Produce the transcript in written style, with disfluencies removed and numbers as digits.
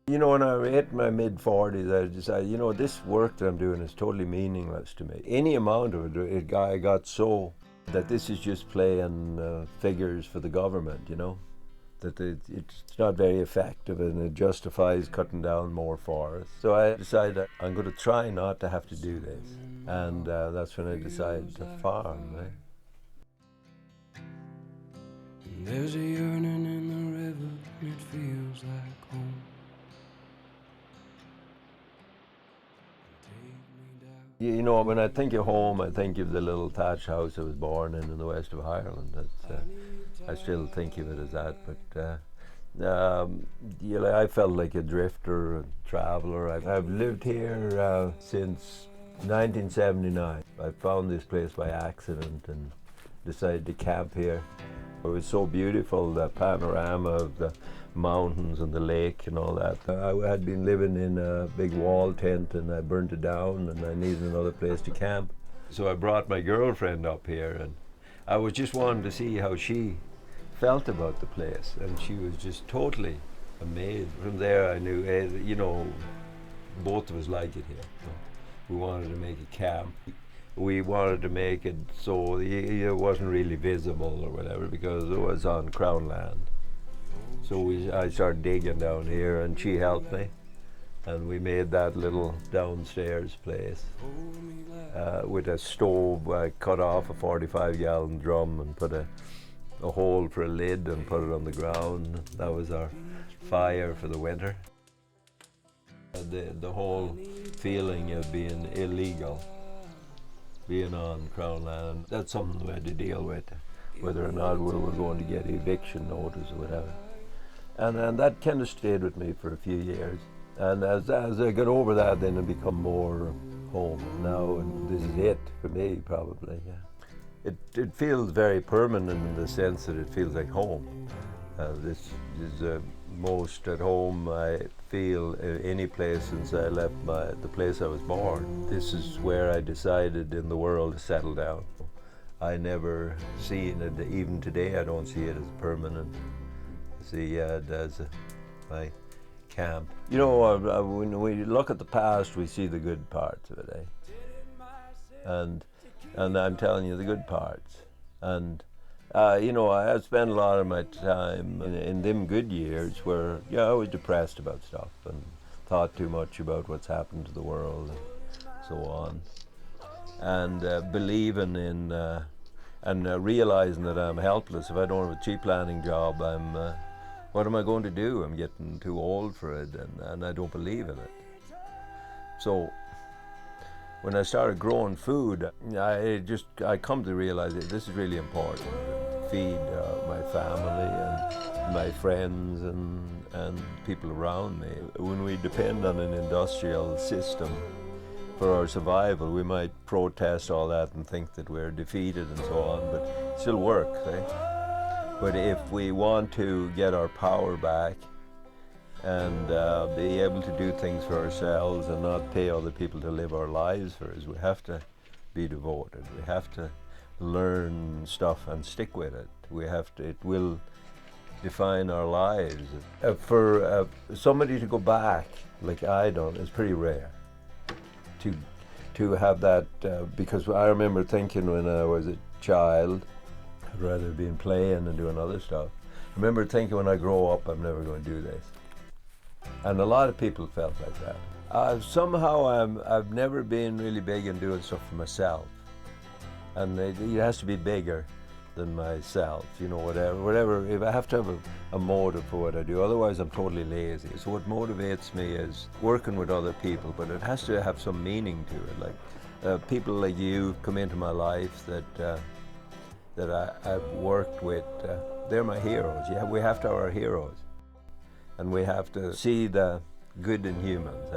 You know, when I hit my mid-40s, I decided, you know, this work that I'm doing is totally meaningless to me. Any amount of it, I got so that this is just playing figures for the government, you know, that it's not very effective and it justifies cutting down more forests. So I decided that I'm going to try not to have to do this. And that's when I decided to farm. There's a yearning in the river, it feels like home. You know, when I think of home, I think of the little thatched house I was born in the west of Ireland. That's, I still think of it as that. But you know, I felt like a drifter, a traveller. I've lived here since 1979. I found this place by accident and decided to camp here. It was so beautiful, the panorama of the mountains and the lake and all that. I had been living in a big wall tent and I burnt it down and I needed another place to camp. So I brought my girlfriend up here and I was just wanting to see how she felt about the place, and she was just totally amazed. From there I knew, hey, you know, both of us like it here. So we wanted to make a camp. We wanted to make it so it wasn't really visible or whatever because it was on Crown land. So I started digging down here and she helped me and we made that little downstairs place with a stove. I cut off a 45-gallon drum and put a hole for a lid and put it on the ground. That was our fire for the winter. The whole feeling of being illegal, being on Crown land, that's something we had to deal with, whether or not we were going to get eviction notice or whatever. And that kind of stayed with me for a few years. And as I got over that, then it became more home. Now this is it for me, probably. Yeah. It feels very permanent in the sense that it feels like home. This is most at home I feel any place since I left the place I was born. This is where I decided in the world to settle down. I never seen it, even today I don't see it as permanent. I see it as my camp. You know, when we look at the past, we see the good parts of it, And I'm telling you the good parts. And you know, I have spent a lot of my time in them good years where, yeah, I was depressed about stuff and thought too much about what's happened to the world and so on. And believing in and realizing that I'm helpless. If I don't have a tree planting job, what am I going to do? I'm getting too old for it and I don't believe in it. So when I started growing food, I come to realize that this is really important to feed my family and my friends and people around me. When we depend on an industrial system for our survival, we might protest all that and think that we're defeated and so on, but it still works. But if we want to get our power back and be able to do things for ourselves and not pay other people to live our lives for us, we have to be devoted. We have to learn stuff and stick with it. It will define our lives. For somebody to go back like I done is pretty rare. To have that, because I remember thinking when I was a child, I'd rather be playing and doing other stuff. I remember thinking when I grow up, I'm never going to do this. And a lot of people felt like that. Somehow I've never been really big in doing stuff for myself. And it has to be bigger than myself, you know, whatever. If I have to have a motive for what I do, otherwise I'm totally lazy. So what motivates me is working with other people, but it has to have some meaning to it. Like people like you come into my life that I've worked with, they're my heroes. We have to have our heroes. And we have to see the good in humans.